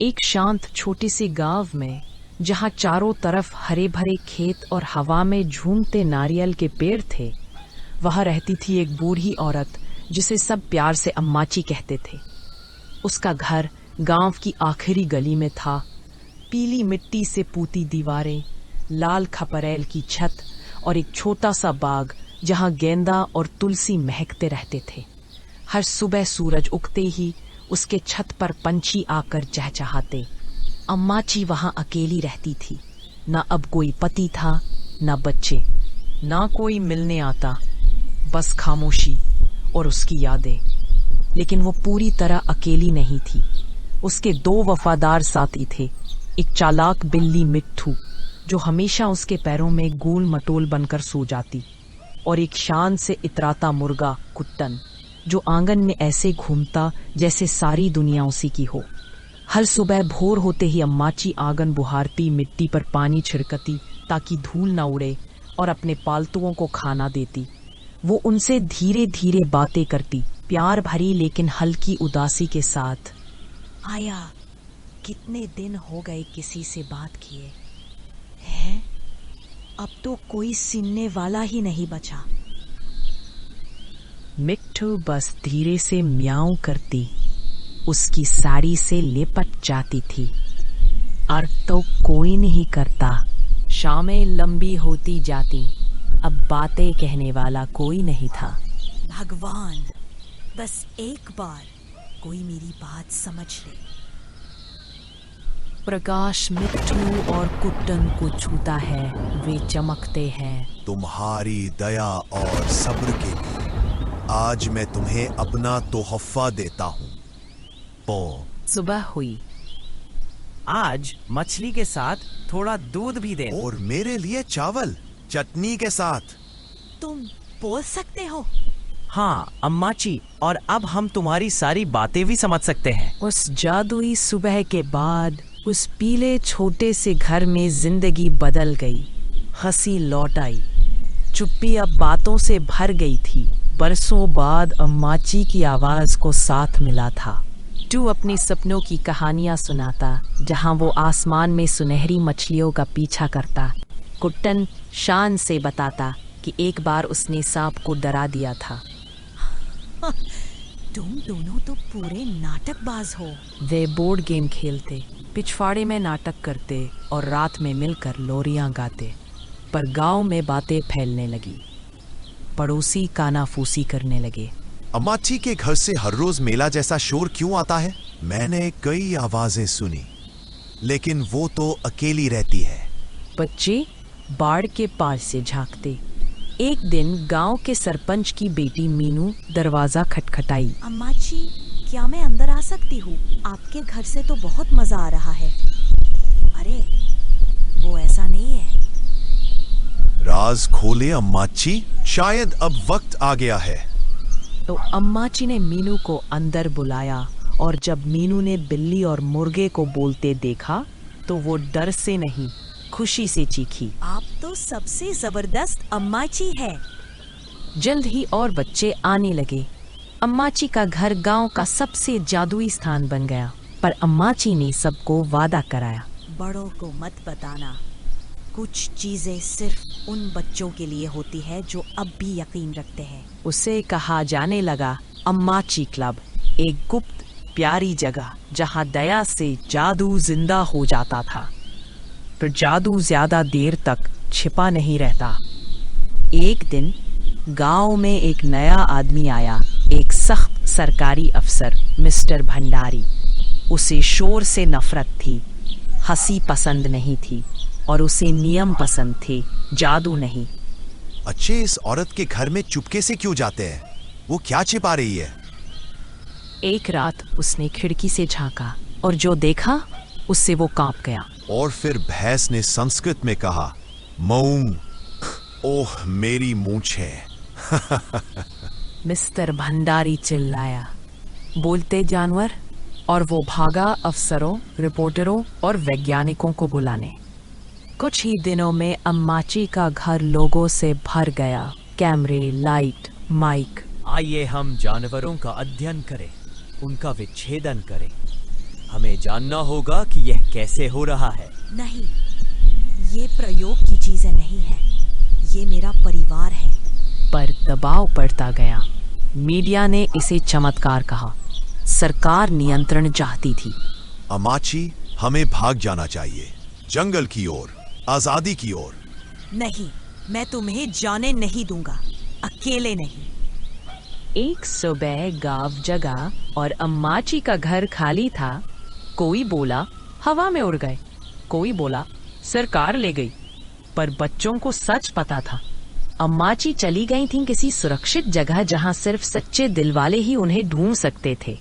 एक शांत छोटे से गांव में, जहां चारों तरफ हरे भरे खेत और हवा में झूमते नारियल के पेड़ थे, वहां रहती थी एक बूढ़ी औरत जिसे सब प्यार से अम्माची कहते थे। उसका घर गांव की आखिरी गली में था। पीली मिट्टी से पूती दीवारें, लाल खपरेल की छत और एक छोटा सा बाग जहां गेंदा और तुलसी महकते रहते थे। हर सुबह सूरज उगते ही उसके छत पर पंछी आकर चहचहाते। अम्माची वहां अकेली रहती थी। ना अब कोई पति था, ना बच्चे, ना कोई मिलने आता, बस खामोशी और उसकी यादें। लेकिन वो पूरी तरह अकेली नहीं थी। उसके दो वफादार साथी थे। एक चालाक बिल्ली मिट्ठू, जो हमेशा उसके पैरों में गोल मटोल बनकर सो जाती, और एक शान से इतराता मुर्गा कुट्टन, जो आंगन में ऐसे घूमता जैसे सारी दुनिया उसी की हो। हर सुबह भोर होते ही अम्माची आंगन बुहारती, मिट्टी पर पानी छिड़कती ताकि धूल न उड़े, और अपने पालतुओं को खाना देती। वो उनसे धीरे धीरे बातें करती, प्यार भरी लेकिन हल्की उदासी के साथ। आया, कितने दिन हो गए किसी से बात किए हैं, अब तो कोई सुनने वाला ही नहीं बचा। मिट्ठू बस धीरे से म्याऊं करती, उसकी साड़ी से लिपट जाती थी। और तो कोई नहीं करता। शामें लंबी होती जाती, अब बातें कहने वाला कोई नहीं था। भगवान, बस एक बार कोई मेरी बात समझ ले। प्रकाश मिट्ठू और कुट्टन को छूता है, वे चमकते हैं। तुम्हारी दया और सब्र के लिए आज मैं तुम्हें अपना तोहफा देता हूँ। सुबह हुई। आज मछली के साथ थोड़ा दूध भी दे। और मेरे लिए चावल चटनी के साथ। तुम बोल सकते हो? हाँ अम्माची, और अब हम तुम्हारी सारी बातें भी समझ सकते हैं। उस जादुई सुबह के बाद उस पीले छोटे से घर में जिंदगी बदल गई। हंसी लौट आई, चुप्पी अब बातों से भर गई थी। बरसों बाद अम्माची की आवाज को साथ मिला था। टू अपने सपनों की कहानियां सुनाता, जहां वो आसमान में सुनहरी मछलियों का पीछा करता। कुट्टन शान से बताता कि एक बार उसने सांप को डरा दिया था। तुम दोनों तो पूरे नाटकबाज हो। वे बोर्ड गेम खेलते, पिछवाड़े में नाटक करते और रात में मिलकर लोरियां गाते। पर गांव में बातें फैलने लगी। पड़ोसी कानाफूसी करने लगे। अम्माची के घर से हर रोज मेला जैसा शोर क्यों आता है? मैंने कई आवाजें सुनी, लेकिन वो तो अकेली रहती है। बच्चे बाड़ के पास से झांकते। एक दिन गांव के सरपंच की बेटी मीनू दरवाजा खटखटाई। अम्माची, क्या मैं अंदर आ सकती हूँ? आपके घर से तो बहुत मजा आ रहा है। अरे, वो ऐसा नहीं है। राज खोले अम्माची, शायद अब वक्त आ गया है। तो अम्माची ने मीनू को अंदर बुलाया, और जब मीनू ने बिल्ली और मुर्गे को बोलते देखा तो वो डर से नहीं, खुशी से चीखी। आप तो सबसे जबरदस्त अम्माची है। जल्द ही और बच्चे आने लगे। अम्माची का घर गांव का सबसे जादुई स्थान बन गया। पर अम्माची ने सबको वादा कराया, बड़ों को मत बताना। कुछ चीजें सिर्फ उन बच्चों के लिए होती है जो अब भी यकीन रखते हैं। उसे कहा जाने लगा अम्माची क्लब, एक गुप्त प्यारी जगह जहां दया से जादू जिंदा हो जाता था। पर जादू ज्यादा देर तक छिपा नहीं रहता। एक दिन गांव में एक नया आदमी आया, एक सख्त सरकारी अफसर, मिस्टर भंडारी। उसे शोर से नफरत थी, हंसी पसंद नहीं थी, और उसे नियम पसंद थे, जादू नहीं। अच्छे, इस औरत के घर में चुपके से क्यों जाते हैं? वो क्या छिपा रही है? एक रात उसने खिड़की से झांका, और जो देखा उससे वो कांप गया। और फिर भैंस ने संस्कृत में कहा, मऊ। ओह मेरी मूंछें। मिस्टर भंडारी चिल्लाया, बोलते जानवर। और वो भागा अफसरों, रिपोर्टरों और वैज्ञानिकों को बुलाने। कुछ ही दिनों में अम्माची का घर लोगों से भर गया। कैमरे, लाइट, माइक। आइए हम जानवरों का अध्ययन करें, उनका विच्छेदन करें। हमें जानना होगा कि यह कैसे हो रहा है। नहीं, ये प्रयोग की चीजें नहीं है, ये मेरा परिवार है। पर दबाव बढ़ता गया। मीडिया ने इसे चमत्कार कहा। सरकार नियंत्रण चाहती थी। अमाची, हमें भाग जाना चाहिए, जंगल की ओर, आजादी की ओर। नहीं, मैं तुम्हें जाने नहीं दूंगा, अकेले नहीं। एक सुबह गांव जगा और अम्माची का घर खाली था। कोई बोला हवा में उड़ गए, कोई बोला सरकार ले गई, पर बच्चों को सच पता था। अम्माची चली गई थीं किसी सुरक्षित जगह जहां सिर्फ सच्चे दिल वाले ही उन्हें ढूंढ सकते थे।